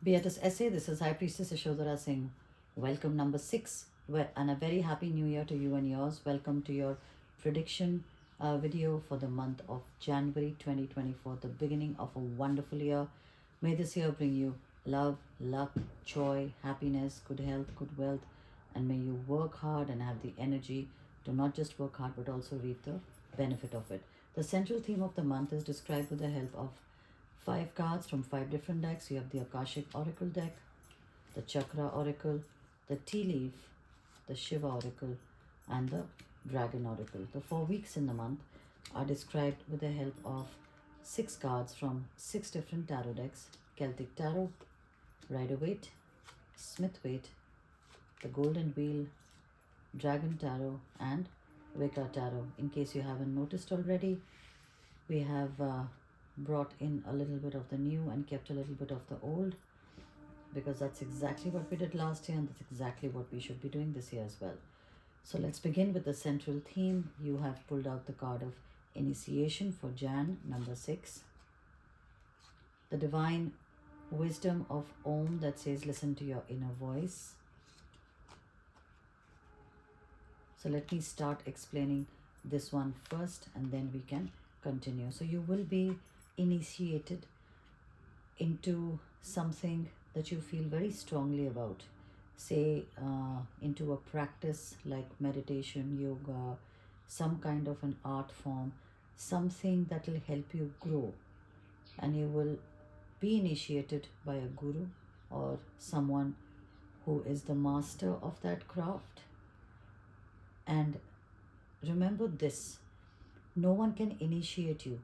Beatus Essay, this is High Priestess Yashodhara Singh. Welcome number 6 and a very happy new year to you and yours. Welcome to your prediction video for the month of January 2024, the beginning of a wonderful year. May this year bring you love, luck, joy, happiness, good health, good wealth, and may you work hard and have the energy to not just work hard but also reap the benefit of it. The central theme of the month is described with the help of 5 cards from 5 different decks. You have the Akashic Oracle deck, the Chakra Oracle, the Tea Leaf, the Shiva Oracle, and the Dragon Oracle. The 4 weeks in the month are described with the help of 6 cards from 6 different tarot decks: Celtic Tarot, Rider Waite, Smith Waite, the Golden Wheel, Dragon Tarot, and Wicca Tarot. In case you haven't noticed already, we have brought in a little bit of the new and kept a little bit of the old, because that's exactly what we did last year and that's exactly what we should be doing this year as well. So let's begin with the central theme. You have pulled out the card of initiation for Jan number 6, the divine wisdom of Om that says listen to your inner voice. So let me start explaining this one first and then we can continue. So you will be initiated into something that you feel very strongly about, say into a practice like meditation, yoga, some kind of an art form, something that will help you grow, and you will be initiated by a guru or someone who is the master of that craft. And remember this, no one can initiate you.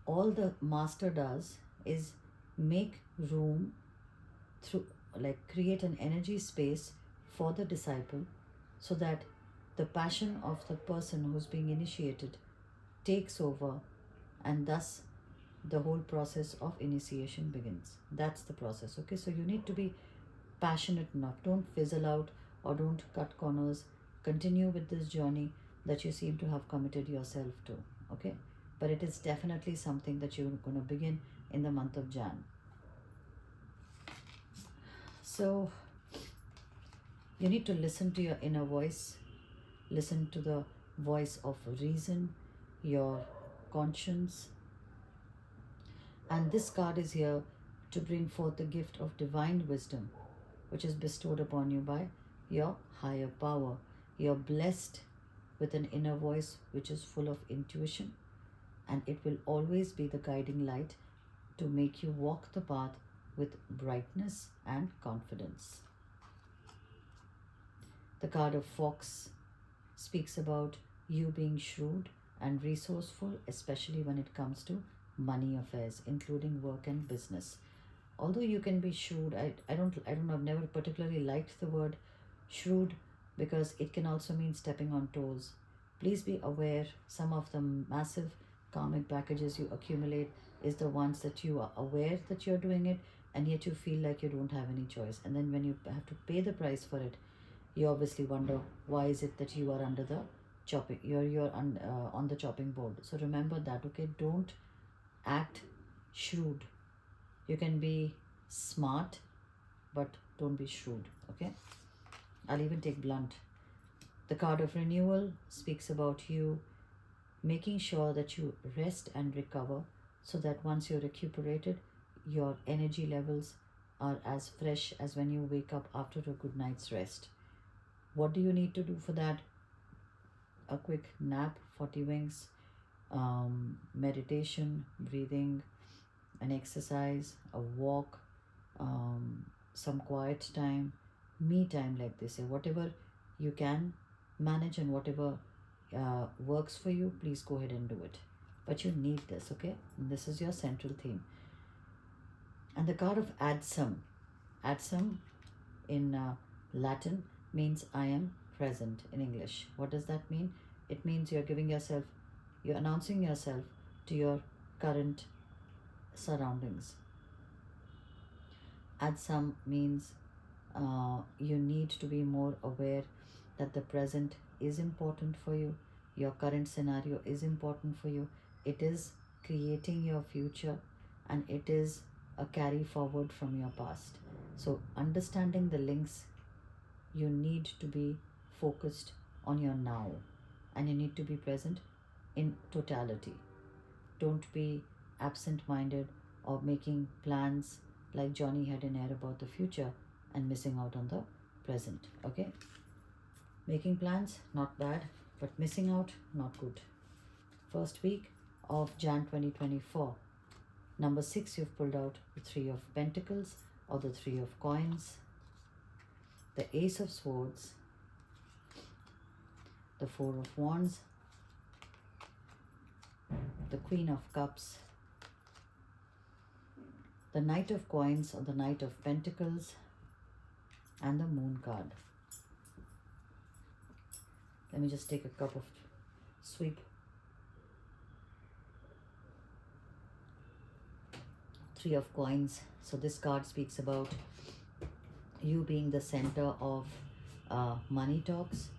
All the master does is make room through, like, create an energy space for the disciple so that the passion of the person who's being initiated takes over, and thus the whole process of initiation begins. That's the process. Okay, so you need to be passionate enough. Don't fizzle out or don't cut corners. Continue with this journey that you seem to have committed yourself to. Okay, but it is definitely something that you're going to begin in the month of Jan. So you need to listen to your inner voice, listen to the voice of reason, your conscience. And this card is here to bring forth the gift of divine wisdom, which is bestowed upon you by your higher power. You're blessed with an inner voice which is full of intuition, and it will always be the guiding light to make you walk the path with brightness and confidence. The card of Fox speaks about you being shrewd and resourceful, especially when it comes to money affairs, including work and business. Although you can be shrewd, I don't know, I've never particularly liked the word shrewd because it can also mean stepping on toes. Please be aware, some of the massive karmic packages you accumulate is the ones that you are aware that you're doing it, and yet you feel like you don't have any choice. And then when you have to pay the price for it, you obviously wonder, why is it that you are under the chopping, you're on the chopping board. So remember that, okay? Don't act shrewd. You can be smart, but don't be shrewd, okay? I'll even take blunt. The card of renewal speaks about you making sure that you rest and recover so that once you're recuperated, your energy levels are as fresh as when you wake up after a good night's rest. What do you need to do for that? A quick nap, 40 winks, meditation, breathing, an exercise, a walk, some quiet time, me time, like they say. Whatever you can manage and whatever works for you, please go ahead and do it. But you need this, okay? And this is your central theme. And the card of Adsum. Adsum in Latin means I am present in English. What does that mean? It means you're announcing yourself to your current surroundings. Adsum means you need to be more aware that the present is important for you. Your current scenario is important for you. It is creating your future, and it is a carry forward from your past. So, understanding the links, you need to be focused on your now, and you need to be present in totality. Don't be absent minded or making plans like Johnny had in air about the future and missing out on the present. Okay? Making plans, not bad, but missing out, not good. First week of Jan 2024. Number 6, you've pulled out the Three of Pentacles or the Three of Coins, the Ace of Swords, the Four of Wands, the Queen of Cups, the Knight of Coins or the Knight of Pentacles, and the Moon card. Let me just take a cup of sweep. Three of Coins. So this card speaks about you being the center of money talks,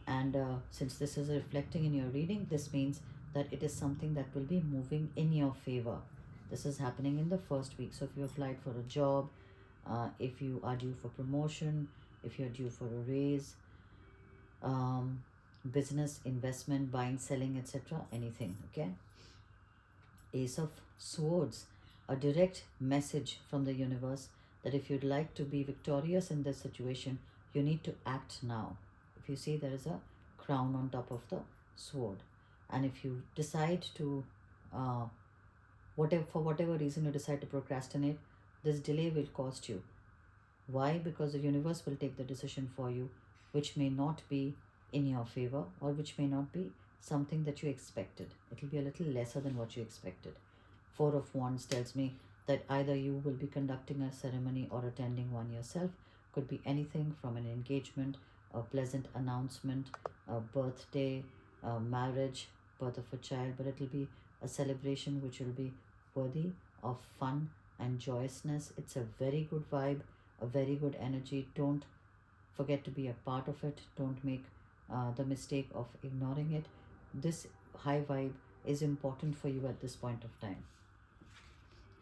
and since this is reflecting in your reading, this means that it is something that will be moving in your favor. This is happening in the first week. So if you applied for a job, if you are due for promotion, if you're due for a raise, business, investment, buying, selling, etc., anything. Okay? Ace of Swords, a direct message from the universe that if you'd like to be victorious in this situation, you need to act now. If you see, there is a crown on top of the sword, and if you decide to for whatever reason you decide to procrastinate, this delay will cost you. Why? Because the universe will take the decision for you, which may not be in your favor, or which may not be something that you expected. It will be a little lesser than what you expected. Four of Wands tells me that either you will be conducting a ceremony or attending one yourself. Could be anything from an engagement, a pleasant announcement, a birthday, a marriage, birth of a child, but it will be a celebration which will be worthy of fun and joyousness. It's a very good vibe, a very good energy. Don't forget to be a part of it. Don't make the mistake of ignoring it. This high vibe is important for you at this point of time.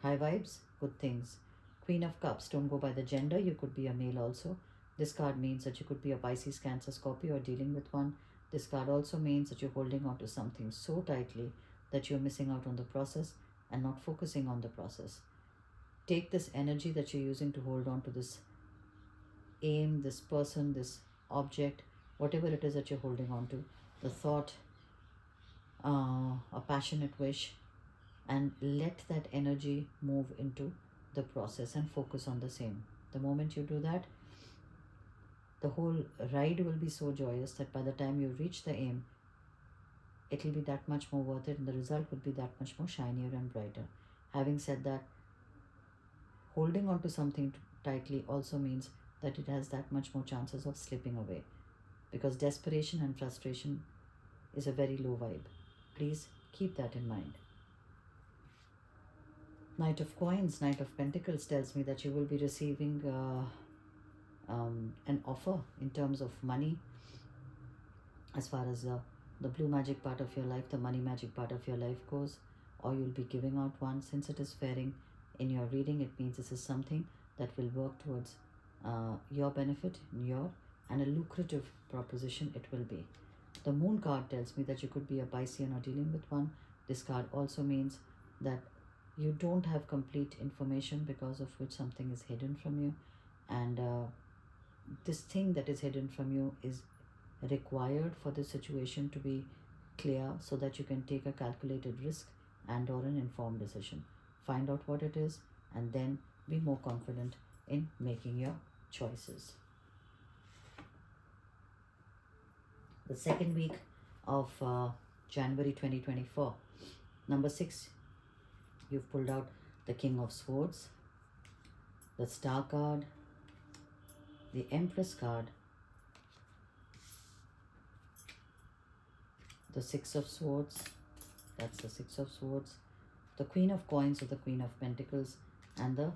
High vibes, good things. Queen of Cups, don't go by the gender. You could be a male also. This card means that you could be a Pisces, Cancer, Scorpio, or dealing with one. This card also means that you're holding on to something so tightly that you're missing out on the process and not focusing on the process. Take this energy that you're using to hold on to this aim, this person, this object, whatever it is that you're holding on to, the thought, a passionate wish, and let that energy move into the process and focus on the same. The moment you do that, the whole ride will be so joyous that by the time you reach the aim, it will be that much more worth it, and the result will be that much more shinier and brighter. Having said that, holding on to something tightly also means that it has that much more chances of slipping away, because desperation and frustration is a very low vibe. Please keep that in mind. Knight of Coins, Knight of Pentacles tells me that you will be receiving an offer in terms of money, as far as the blue magic part of your life, the money magic part of your life goes, or you'll be giving out one. Since it is fairing in your reading, it means this is something that will work towards your benefit, and a lucrative proposition it will be. The Moon card tells me that you could be a Piscean or dealing with one. This card also means that you don't have complete information, because of which something is hidden from you, and this thing that is hidden from you is required for the situation to be clear, so that you can take a calculated risk and or an informed decision. Find out what it is and then be more confident in making your choices. The second week of January 2024. Number 6, you've pulled out the King of Swords, the Star card, the Empress card, the Six of Swords, that's the Six of Swords, the Queen of Coins or the Queen of Pentacles, and the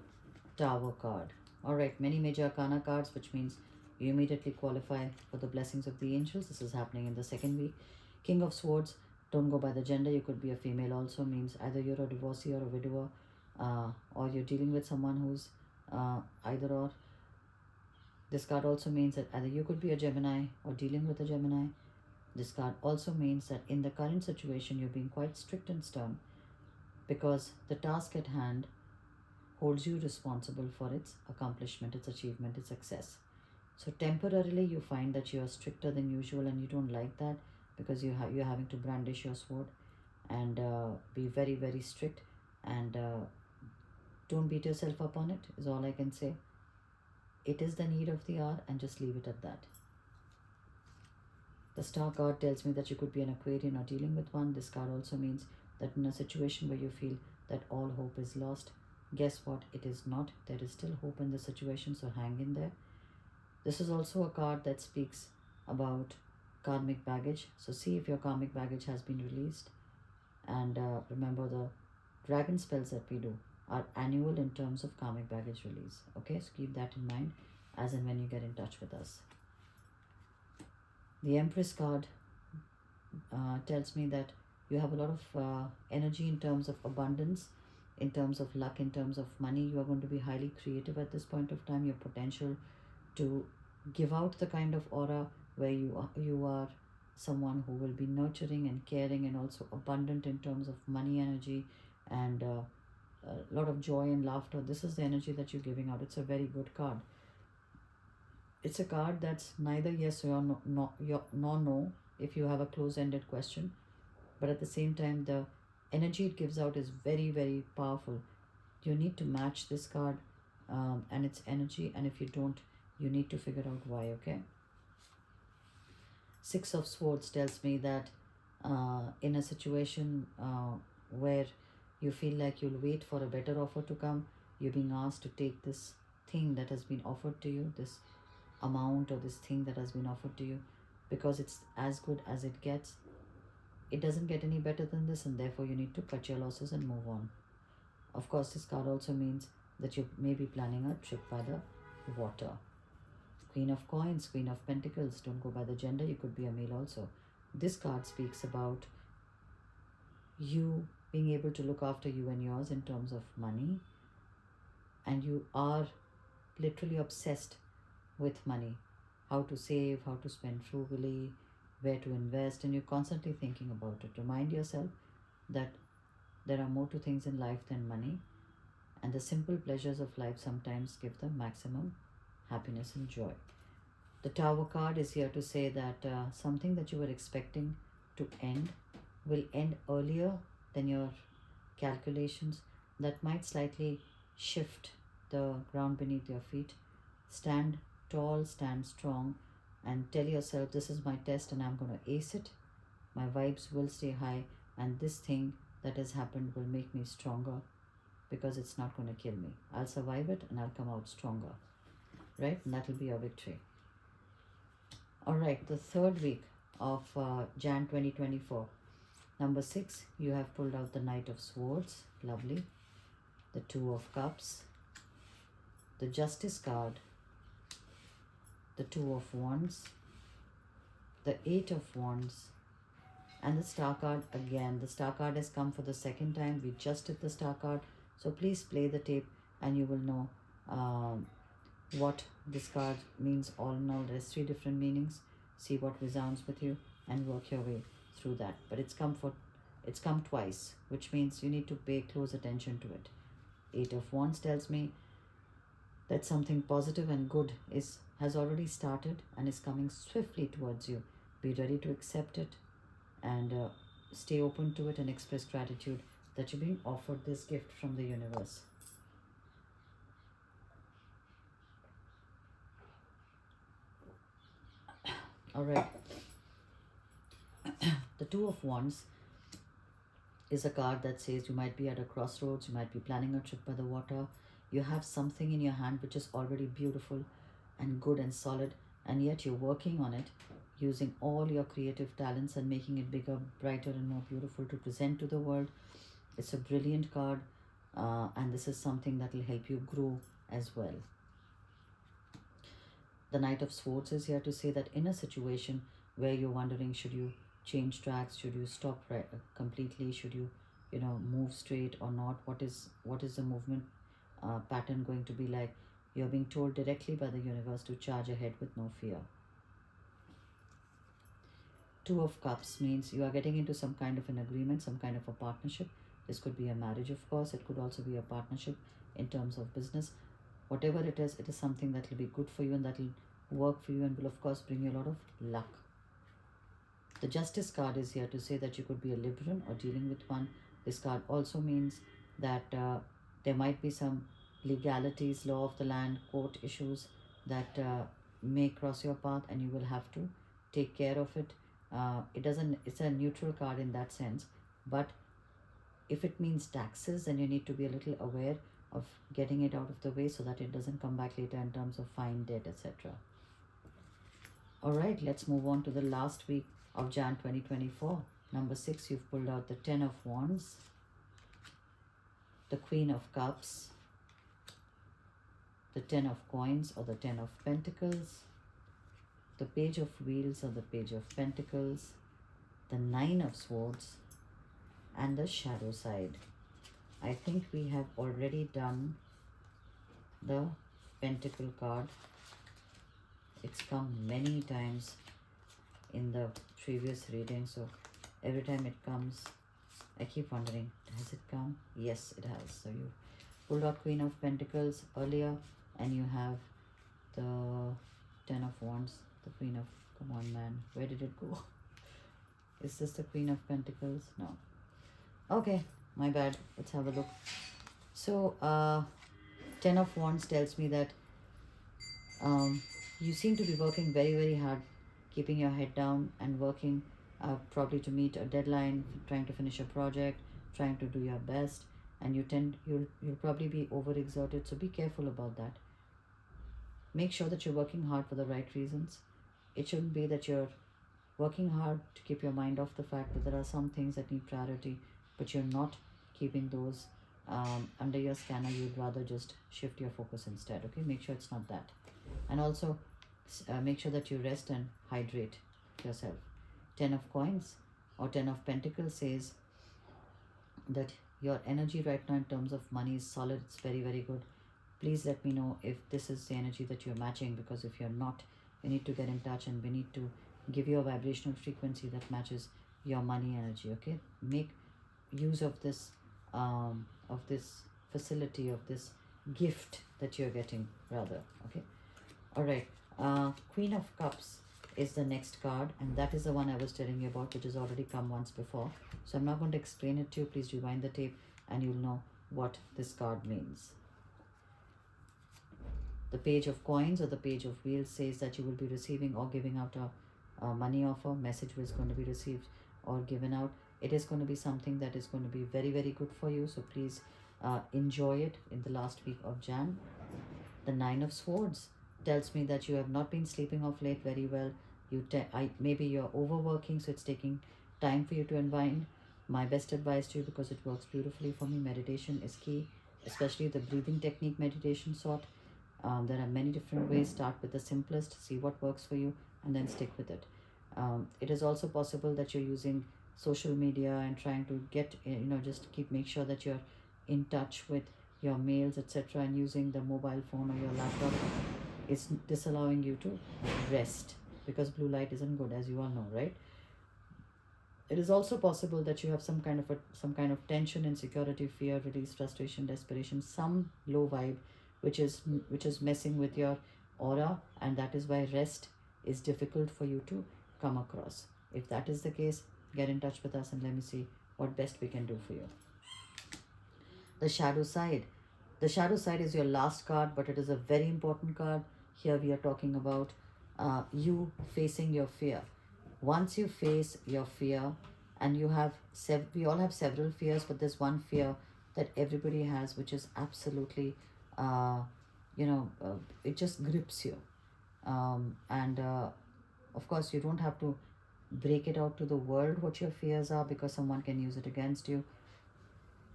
Tower card. Alright, many major arcana cards, which means you immediately qualify for the blessings of the angels. This is happening in the second week. King of Swords, don't go by the gender. You could be a female also, means either you're a divorcee or a widower. or you're dealing with someone who's either or. This card also means that either you could be a Gemini or dealing with a Gemini. This card also means that in the current situation, you're being quite strict and stern because the task at hand holds you responsible for its accomplishment, its achievement, its success. So temporarily you find that you are stricter than usual and you don't like that because you're having to brandish your sword and be very, very strict, and don't beat yourself up on it is all I can say. It is the need of the hour, and just leave it at that. The star card tells me that you could be an Aquarian or dealing with one. This card also means that in a situation where you feel that all hope is lost, guess what? It is not. There is still hope in the situation, so hang in there. This is also a card that speaks about karmic baggage. So see if your karmic baggage has been released. And remember, the dragon spells that we do are annual in terms of karmic baggage release. Okay, so keep that in mind as and when you get in touch with us. The Empress card tells me that you have a lot of energy in terms of abundance, in terms of luck, in terms of money. You are going to be highly creative at this point of time. Your potential to give out the kind of aura where you are someone who will be nurturing and caring and also abundant in terms of money, energy, and a lot of joy and laughter. This is the energy that you're giving out. It's a very good card. It's a card that's neither yes or no, nor no if you have a close-ended question, but at the same time the energy it gives out is very, very powerful. You need to match this card and its energy, and if you don't, you need to figure out why. Okay. Six of Swords tells me that in a situation where you feel like you'll wait for a better offer to come, you're being asked to take this thing that has been offered to you, this amount or this thing that has been offered to you, because it's as good as it gets. It doesn't get any better than this, and therefore you need to cut your losses and move on. Of course, this card also means that you may be planning a trip by the water. Queen of Coins, Queen of Pentacles. Don't go by the gender, you could be a male also. This card speaks about you being able to look after you and yours in terms of money, and you are literally obsessed with money, how to save, how to spend frugally, where to invest, and you're constantly thinking about it. Remind yourself that there are more to things in life than money, and the simple pleasures of life sometimes give the maximum happiness and joy. The Tower card is here to say that something that you were expecting to end will end earlier than your calculations. That might slightly shift the ground beneath your feet. Stand tall, stand strong, and tell yourself, this is my test and I'm going to ace it. My vibes will stay high, and this thing that has happened will make me stronger because it's not going to kill me. I'll survive it and I'll come out stronger, right? And that will be your victory. All right, the third week of Jan 2024. Number 6, you have pulled out the Knight of Swords. Lovely. The Two of Cups. The Justice card. The Two of Wands. The Eight of Wands. And the Star card again. The Star card has come for the second time. We just did the Star card. So please play the tape and you will know what this card means all in all. There's 3 different meanings. See what resounds with you and work your way through that. But it's come twice, which means you need to pay close attention to it. 8 of Wands tells me that something positive and good has already started and is coming swiftly towards you. Be ready to accept it and stay open to it and express gratitude that you're being offered this gift from the universe. All right. The Two of Wands is a card that says you might be at a crossroads, you might be planning a trip by the water, you have something in your hand which is already beautiful and good and solid, and yet you're working on it using all your creative talents and making it bigger, brighter and more beautiful to present to the world. It's a brilliant card and this is something that will help you grow as well. The Knight of Swords is here to say that in a situation where you're wondering, should you change tracks, should you stop completely, should you move straight or not. What is the movement pattern going to be like? You're being told directly by the universe to charge ahead with no fear. Two of Cups means you are getting into some kind of an agreement, some kind of a partnership. This could be a marriage, of course. It could also be a partnership in terms of business. Whatever it is something that will be good for you and that will work for you and will, of course, bring you a lot of luck. The Justice card is here to say that you could be a Libran or dealing with one. This card also means that there might be some legalities, law of the land, court issues that may cross your path, and you will have to take care of it. It's a neutral card in that sense, but if it means taxes, then you need to be a little aware of getting it out of the way so that it doesn't come back later in terms of fine, debt, etc. All right, let's move on to the last week of Jan 2024. Number 6, you've pulled out the 10 of Wands, the Queen of Cups, the 10 of Coins or the 10 of Pentacles, the Page of Wheels or the Page of Pentacles, the 9 of Swords, and the Shadow side. I think we have already done the Pentacle card. It's come many times in the previous reading, so every time it comes, I keep wondering, has it come? Yes, it has. So you pulled out Queen of Pentacles earlier, and you have the 10 of Wands, the Queen of, come on man, where did it go? Is this the Queen of Pentacles? No. Okay, my bad. Let's have a look. So 10 of Wands tells me that you seem to be working very, very hard, keeping your head down and working probably to meet a deadline, trying to finish a project, trying to do your best, and you'll probably be overexerted, so be careful about that. Make sure that you're working hard for the right reasons. It shouldn't be that you're working hard to keep your mind off the fact that there are some things that need priority, but you're not keeping those under your scanner. You'd rather just shift your focus instead. Okay, make sure it's not that. And also make sure that you rest and hydrate yourself. 10 of Coins or 10 of Pentacles says that your energy right now in terms of money is solid. It's very, very good. Please let me know if this is the energy that you're matching, because if you're not, we need to get in touch and we need to give you a vibrational frequency that matches your money energy. Okay, make use of this facility, of this gift that you're getting rather. Okay, all right. Queen of Cups is the next card, and that is the one I was telling you about, which has already come once before, so I'm not going to explain it to you. Please rewind the tape and you'll know what this card means. The Page of Coins or the Page of Wheels says that you will be receiving or giving out a money offer. Message is going to be received or given out. It is going to be something that is going to be very, very good for you, so please enjoy it in the last week of Jan. The 9 of Swords tells me that you have not been sleeping off late very well. Maybe you're overworking, so it's taking time for you to unwind. My best advice to you, because it works beautifully for me, meditation is key, especially the breathing technique meditation sort. There are many different ways. Start with the simplest, see what works for you, and then stick with it. It is also possible that you're using social media and trying to get, just make sure that you're in touch with your mails, etc., and using the mobile phone or your laptop is disallowing you to rest, because blue light isn't good, as you all know, right? It is also possible that you have some kind of tension, insecurity, fear, release, frustration, desperation, some low vibe which is messing with your aura, and that is why rest is difficult for you to come across. If that is the case, get in touch with us and let me see what best we can do for you. The Shadow side. The Shadow side is your last card, but it is a very important card. Here we are talking about you facing your fear. Once you face your fear, and we all have several fears, but there's one fear that everybody has, which is absolutely, it just grips you. And of course, you don't have to break it out to the world what your fears are, because someone can use it against you.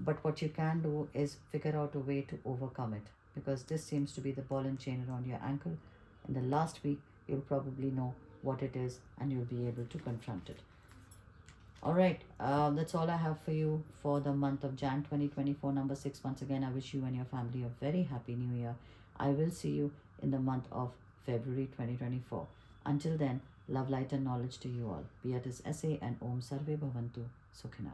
But what you can do is figure out a way to overcome it, because this seems to be the ball and chain around your ankle. In the last week, you'll probably know what it is and you'll be able to confront it. All right, that's all I have for you for the month of Jan 2024, number 6. Once again, I wish you and your family a very happy new year. I will see you in the month of February 2024. Until then, love, light, and knowledge to you all. Be it is SA and Om Sarve Bhavantu Sukhina.